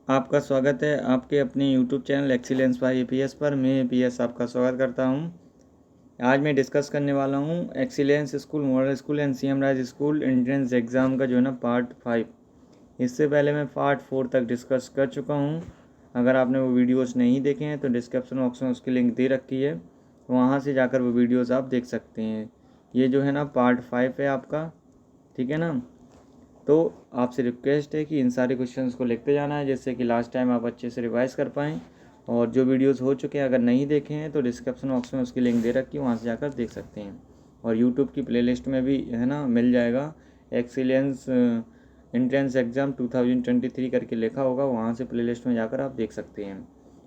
आपका स्वागत है आपके अपने YouTube channel excellence by APS पर। मैं एपीएस आपका स्वागत करता हूं। आज मैं डिस्कस करने वाला हूं excellence school, model school and CM Raj school entrance exam का जो है ना पार्ट 5। इससे पहले मैं पार्ट 4 तक डिस्कस कर चुका हूं। अगर आपने वो वीडियोस नहीं देखे हैं तो डिस्क्रिप्शन बॉक्स में उसकी लिंक दे रखी है, वहाँ से जाकर वो वीडियोज़ आप देख सकते हैं। ये जो है ना पार्ट 5 है आपका, ठीक है ना। तो आपसे रिक्वेस्ट है कि इन सारे क्वेश्चंस को लिखते जाना है, जिससे कि लास्ट टाइम आप अच्छे से रिवाइज कर पाएँ। और जो वीडियोस हो चुके हैं अगर नहीं देखे हैं तो डिस्क्रिप्शन बॉक्स में उसकी लिंक दे रखी है, वहाँ से जाकर देख सकते हैं। और यूट्यूब की प्लेलिस्ट में भी है ना मिल जाएगा, एक्सीलेंस एंट्रेंस एग्ज़ाम 2023 करके लिखा होगा, वहाँ से प्लेलिस्ट में जाकर आप देख सकते हैं।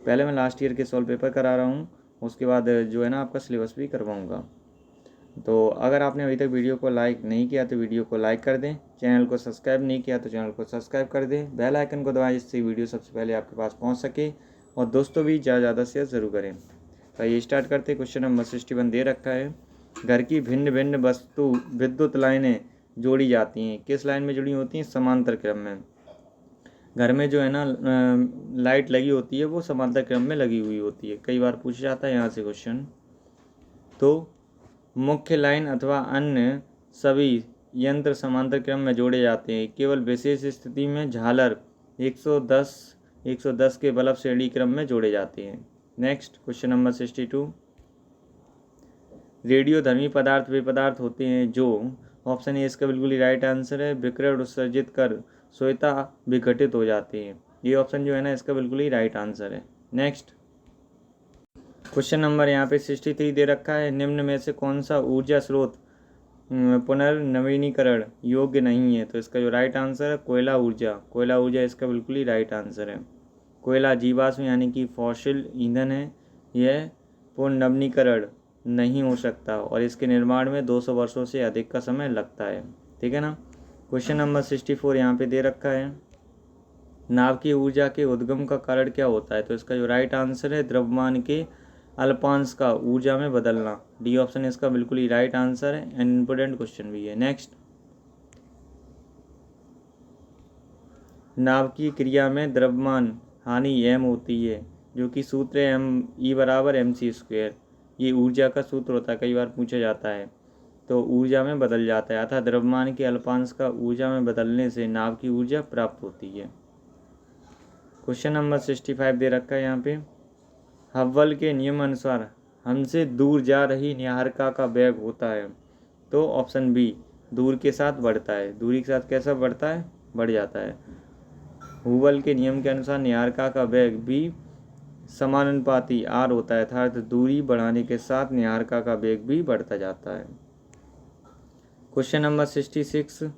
पहले मैं लास्ट ईयर के सॉल्व पेपर करा रहा हूँ, उसके बाद जो है ना आपका सिलेबस भी करवाऊँगा। तो अगर आपने अभी तक वीडियो को लाइक नहीं किया तो वीडियो को लाइक कर दें, चैनल को सब्सक्राइब नहीं किया तो चैनल को सब्सक्राइब कर दें, बेल आइकन को दबाएं जिससे वीडियो सबसे पहले आपके पास पहुंच सके, और दोस्तों भी ज़्यादा शेयर ज़रूर करें। तो ये स्टार्ट करते। क्वेश्चन नंबर 61 दे रखा है, घर की भिन्न भिन्न वस्तु विद्युत लाइनें जोड़ी जाती हैं, किस लाइन में जुड़ी होती हैं? समांतर क्रम में। घर में जो है ना लाइट लगी होती है वो समांतर क्रम में लगी हुई होती है, कई बार पूछा जाता है यहाँ से क्वेश्चन। तो मुख्य लाइन अथवा अन्य सभी यंत्र समांतर क्रम में जोड़े जाते हैं, केवल विशेष स्थिति में झालर 110 के बल्ब श्रेणी क्रम में जोड़े जाते हैं। नेक्स्ट क्वेश्चन नंबर 62, रेडियोधर्मी पदार्थ वे पदार्थ होते हैं जो, ऑप्शन ए इसका बिल्कुल ही राइट आंसर है, विकिरण उत्सर्जित कर श्वेता विघटित हो जाते हैं। ये ऑप्शन जो है ना इसका बिल्कुल ही राइट आंसर है। नेक्स्ट क्वेश्चन नंबर यहाँ पे 63 दे रखा है, निम्न में से कौन सा ऊर्जा स्रोत पुनर्नवीनीकरण योग्य नहीं है? तो इसका जो राइट आंसर है कोयला ऊर्जा। कोयला ऊर्जा इसका बिल्कुल ही राइट आंसर है। कोयला जीवाश्म यानी कि फॉसिल ईंधन है, यह पुनर्नवीनीकरण नहीं हो सकता और इसके निर्माण में 200 वर्षों से अधिक का समय लगता है, ठीक है ना। क्वेश्चन नंबर 64 यहाँ पे दे रखा है, नाव की ऊर्जा के उद्गम का कारण क्या होता है? तो इसका जो राइट आंसर है द्रव्यमान के अल्पांश का ऊर्जा में बदलना। डी ऑप्शन इसका बिल्कुल ही राइट आंसर है एंड इम्पोर्टेंट क्वेश्चन भी है। नेक्स्ट, नाव की क्रिया में द्रव्यमान हानि एम होती है, जो कि सूत्र है एम ई बराबर एम सी स्क्वेयर। ये ऊर्जा का सूत्र होता है, कई बार पूछा जाता है। तो ऊर्जा में बदल जाता है, अतः द्रव्यमान के अल्पांश का ऊर्जा में बदलने से नाव की ऊर्जा प्राप्त होती है। क्वेश्चन नंबर 65 दे रखा है यहाँ पे, हब्बल के नियम अनुसार हमसे दूर जा रही निहारिका का वेग होता है? तो ऑप्शन बी दूर के साथ बढ़ता है। दूरी के साथ कैसा बढ़ता है? बढ़ जाता है। हब्बल के नियम के अनुसार निहारिका का वेग भी समानुपाती आर होता है, अर्थात दूरी बढ़ाने के साथ निहारिका का वेग भी बढ़ता जाता है। क्वेश्चन नंबर 66,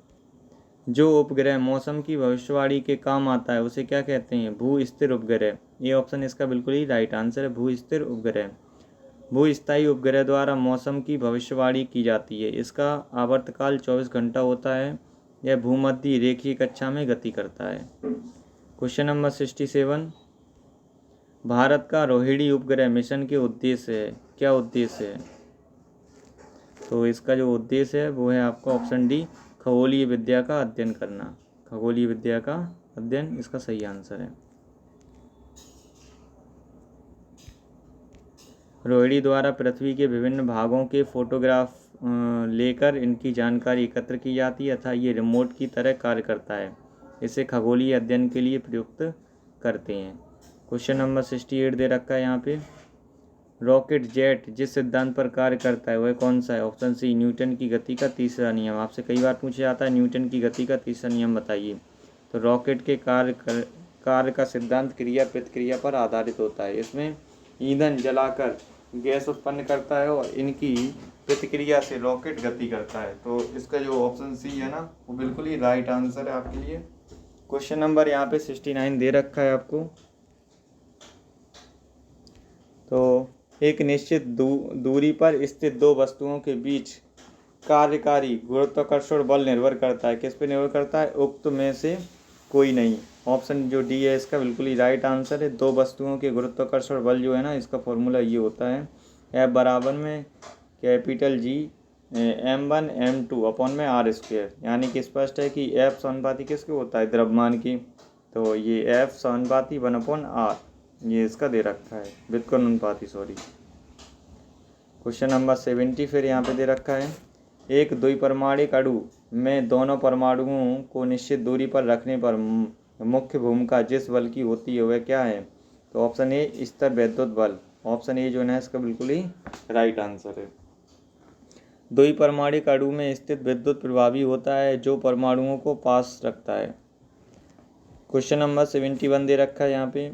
जो उपग्रह मौसम की भविष्यवाणी के काम आता है उसे क्या कहते हैं? भू स्थिर उपग्रह। ये ऑप्शन इसका बिल्कुल ही राइट आंसर है, भू स्थिर उपग्रह। भूस्थायी उपग्रह द्वारा मौसम की भविष्यवाणी की जाती है, इसका आवर्तकाल 24 घंटा होता है, यह भूमध्य रेखीय कक्षा में गति करता है। क्वेश्चन नंबर 67, भारत का रोहिणी उपग्रह मिशन के उद्देश्य है, क्या उद्देश्य है? तो इसका जो उद्देश्य है वो है आपका ऑप्शन डी खगोलीय विद्या का अध्ययन करना। खगोलीय विद्या का अध्ययन इसका सही आंसर है। रोहिणी द्वारा पृथ्वी के विभिन्न भागों के फोटोग्राफ लेकर इनकी जानकारी एकत्र की जाती है तथा ये रिमोट की तरह कार्य करता है, इसे खगोलीय अध्ययन के लिए प्रयुक्त करते हैं। क्वेश्चन नंबर 68 दे रखा है यहाँ पे, रॉकेट जेट जिस सिद्धांत पर कार्य करता है वह कौन सा है? ऑप्शन सी न्यूटन की गति का तीसरा नियम। आपसे कई बार पूछा जाता है न्यूटन की गति का तीसरा नियम बताइए। तो रॉकेट के कार्य का सिद्धांत क्रिया प्रतिक्रिया पर आधारित होता है, इसमें ईंधन जलाकर गैस उत्पन्न करता है और इनकी प्रतिक्रिया से रॉकेट गति करता है। तो इसका जो ऑप्शन सी है ना वो बिल्कुल ही राइट आंसर है आपके लिए। क्वेश्चन नंबर यहाँ पे 69 दे रखा है आपको, तो एक निश्चित दूरी पर स्थित दो वस्तुओं के बीच कार्यकारी गुरुत्वाकर्षण बल निर्भर करता है, किस पे निर्भर करता है? उक्त में से कोई नहीं। ऑप्शन जो डी है इसका बिल्कुल ही राइट आंसर है। दो वस्तुओं के गुरुत्वाकर्षण बल जो है ना इसका फॉर्मूला ये होता है, F बराबर में capital G m1 m2 upon में r स्क्वायर। यानी कि स्पष्ट है कि F समानुपाती किसके होता है? द्रव्यमान की। तो ये F समानुपाती 1/R, ये इसका दे रखा है, व्युत्क्रमानुपाती सॉरी। क्वेश्चन नंबर 70 फिर यहाँ पे दे रखा है, एक द्विपरमाणिक अणु में दोनों परमाणुओं को निश्चित दूरी पर रखने पर मुख्य भूमिका जिस बल की होती है वह क्या है? तो ऑप्शन ए स्तर वैद्युत बल, ऑप्शन ए जो है इसका बिल्कुल ही राइट आंसर है। द्विपरमाणिक अणु में स्थित विद्युत प्रभावी होता है जो परमाणुओं को पास रखता है। क्वेश्चन नंबर 71 दे रखा है यहाँ पे,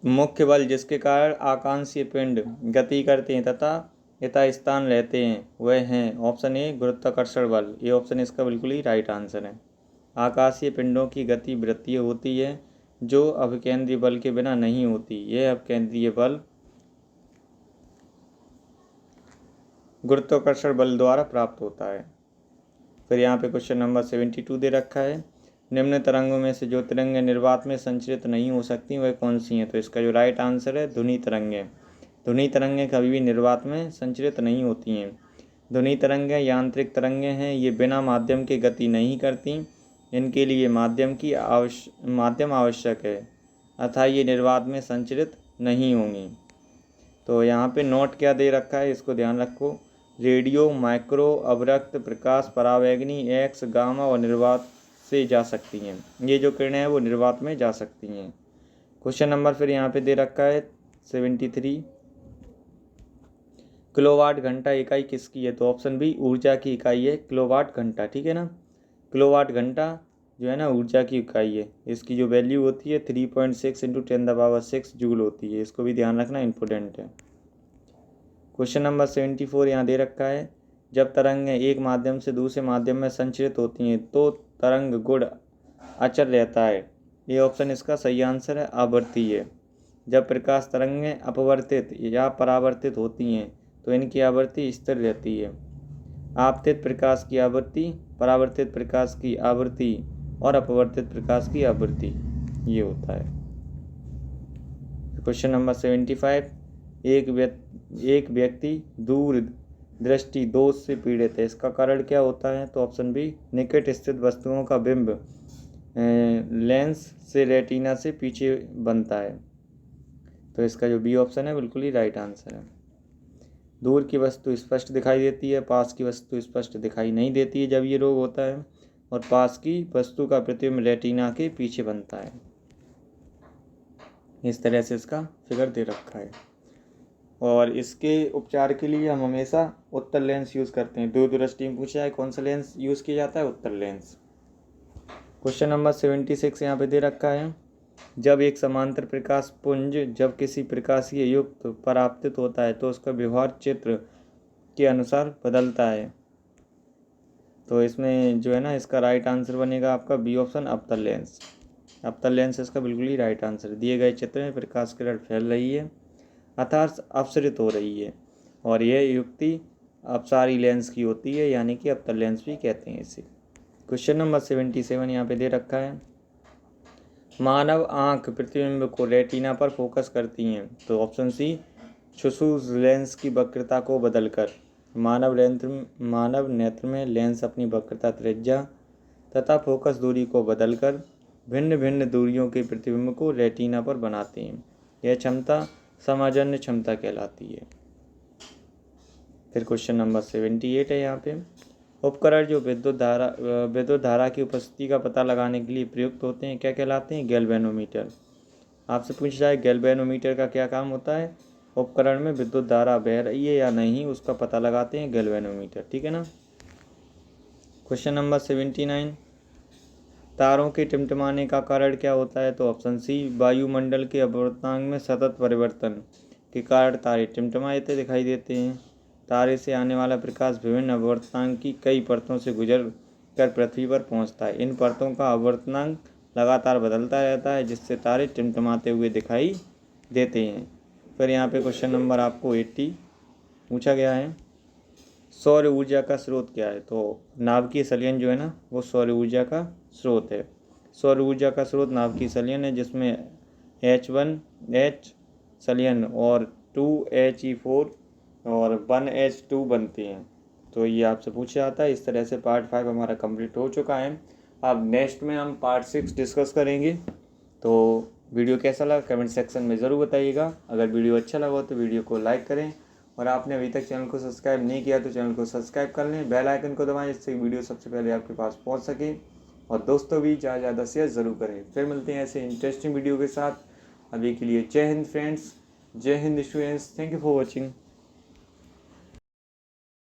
मुख्य बल जिसके कारण आकांक्षीय पिंड गति करते हैं तथा यथास्थान रहते हैं वह हैं, ऑप्शन ए गुरुत्वाकर्षण बल, ये ऑप्शन इसका बिल्कुल ही राइट आंसर है। आकाशीय पिंडों की गति वृत्तीय होती है जो अपकेंद्रीय बल के बिना नहीं होती, यह अपकेंद्रीय बल गुरुत्वाकर्षण बल द्वारा प्राप्त होता है। फिर यहाँ पे क्वेश्चन नंबर 72 दे रखा है, निम्न तरंगों में से जो तरंगें निर्वात में संचरित नहीं हो सकती वह कौन सी हैं? तो इसका जो राइट आंसर है ध्वनि तरंगें। ध्वनि तरंगें कभी भी निर्वात में संचरित नहीं होती हैं। ध्वनि तरंगें यांत्रिक तरंगें हैं, ये बिना माध्यम के गति नहीं करती, इनके लिए माध्यम आवश्यक है, अतः ये निर्वात में संचरित नहीं होंगी। तो यहाँ पे नोट क्या दे रखा है इसको ध्यान रखो, रेडियो, माइक्रो, अवरक्त, प्रकाश, परावैंगनी, एक्स, गामा और निर्वात से जा सकती हैं। ये जो किरणें हैं वो निर्वात में जा सकती हैं। क्वेश्चन नंबर फिर यहाँ पे दे रखा है 73, किलोवाट घंटा इकाई किसकी है? तो ऑप्शन बी ऊर्जा की इकाई है किलोवाट घंटा, ठीक है ना। किलोवाट घंटा जो है ना ऊर्जा की इकाई है, इसकी जो वैल्यू होती है 3.6 × 10⁻6 जूल होती है, इसको भी ध्यान रखना इंपॉर्टेंट है। क्वेश्चन नंबर 74 यहाँ दे रखा है, जब तरंगें एक माध्यम से दूसरे माध्यम में संचरित होती हैं तो तरंग गुण अचर रहता है, ये ऑप्शन इसका सही आंसर है, आवृत्ति है। जब प्रकाश तरंगें अपवर्तित या परावर्तित होती हैं तो इनकी आवृत्ति स्थिर रहती है। आपतित प्रकाश की आवृत्ति, परावर्तित प्रकाश की आवृत्ति और अपवर्तित प्रकाश की आवृत्ति, ये होता है। क्वेश्चन नंबर 75, एक व्यक्ति दूर दृष्टि दोष से पीड़ित है, इसका कारण क्या होता है? तो ऑप्शन बी निकट स्थित वस्तुओं का बिंब लेंस से रेटिना से पीछे बनता है, तो इसका जो बी ऑप्शन है बिल्कुल ही राइट आंसर है। दूर की वस्तु स्पष्ट दिखाई देती है, पास की वस्तु स्पष्ट दिखाई नहीं देती है जब ये रोग होता है, और पास की वस्तु का प्रतिबिंब रेटिना के पीछे बनता है। इस तरह से इसका फिगर दे रखा है, और इसके उपचार के लिए हम हमेशा उत्तल लेंस यूज़ करते हैं। दूरदृष्टि में पूछा है कौन सा लेंस यूज़ किया जाता है? उत्तल लेंस। क्वेश्चन नंबर 76 यहाँ पे दे रखा है, जब एक समांतर प्रकाश पुंज जब किसी प्रकाशीय युक्त पर आपतित होता है तो उसका व्यवहार चित्र के अनुसार बदलता है, तो इसमें जो है ना इसका राइट आंसर बनेगा आपका बी ऑप्शन, अवतल लेंस। अवतल लेंस इसका बिल्कुल ही राइट आंसर। दिए गए चित्र में प्रकाश किरण फैल रही है अर्थात अपसरित हो रही है, और यह युक्ति अपसारी लेंस की होती है, यानी कि अवतल लेंस भी कहते हैं इसे। क्वेश्चन नंबर 77 यहाँ पे दे रखा है, मानव आँख प्रतिबिंब को रेटिना पर फोकस करती हैं, तो ऑप्शन सी चुशूज लेंस की वक्रता को बदलकर। मानव नेत्र में लेंस अपनी वक्रता, त्रिज्या तथा फोकस दूरी को बदलकर भिन्न भिन्न दूरियों के प्रतिबिंब को रेटिना पर बनाते हैं। यह क्षमता समाजन्य क्षमता कहलाती है। फिर क्वेश्चन नंबर 78 है यहाँ पे, उपकरण जो विद्युत धारा की उपस्थिति का पता लगाने के लिए प्रयुक्त होते हैं क्या कहलाते हैं? गैल्वेनोमीटर। आपसे पूछा जाए गैल्वेनोमीटर का क्या काम होता है? उपकरण में विद्युत धारा बह रही है या नहीं उसका पता लगाते हैं गैल्वेनोमीटर, ठीक है ना। क्वेश्चन नंबर 79, तारों के टिमटिमाने का कारण क्या होता है? तो ऑप्शन सी वायुमंडल के अपवर्तनांक में सतत परिवर्तन के कारण तारे टिमटिमाते दिखाई देते हैं। तारे से आने वाला प्रकाश विभिन्न अपवर्तनांक की कई परतों से गुजर कर पृथ्वी पर पहुंचता है। इन परतों का अपवर्तनांक लगातार बदलता रहता है जिससे तारे टिमटिमाते हुए दिखाई देते हैं। फिर यहाँ पे क्वेश्चन नंबर आपको 80 पूछा गया है, सौर ऊर्जा का स्रोत क्या है? तो नाभिकीय संलयन जो है ना वो सौर ऊर्जा का स्रोत है। सौर ऊर्जा का स्रोत नाभिकीय संलयन है जिसमें H1H संलयन और 2He4 और 1H2 बनते हैं। तो ये आपसे पूछा जाता है। इस तरह से पार्ट 5 हमारा कंप्लीट हो चुका है। अब नेक्स्ट में हम पार्ट 6 डिस्कस करेंगे। तो वीडियो कैसा लगा कमेंट सेक्शन में ज़रूर बताइएगा। अगर वीडियो अच्छा लगा हो तो वीडियो को लाइक करें, और आपने अभी तक चैनल को सब्सक्राइब नहीं किया तो चैनल को सब्सक्राइब कर लें, बेल आइकन को दबाएं जिससे वीडियो सबसे पहले आपके पास पहुंच सके, और दोस्तों भी ज़्यादा शेयर ज़रूर करें। फिर मिलते हैं ऐसे इंटरेस्टिंग वीडियो के साथ। अभी के लिए जय हिंद फ्रेंड्स, जय Hind students, thank you for watching.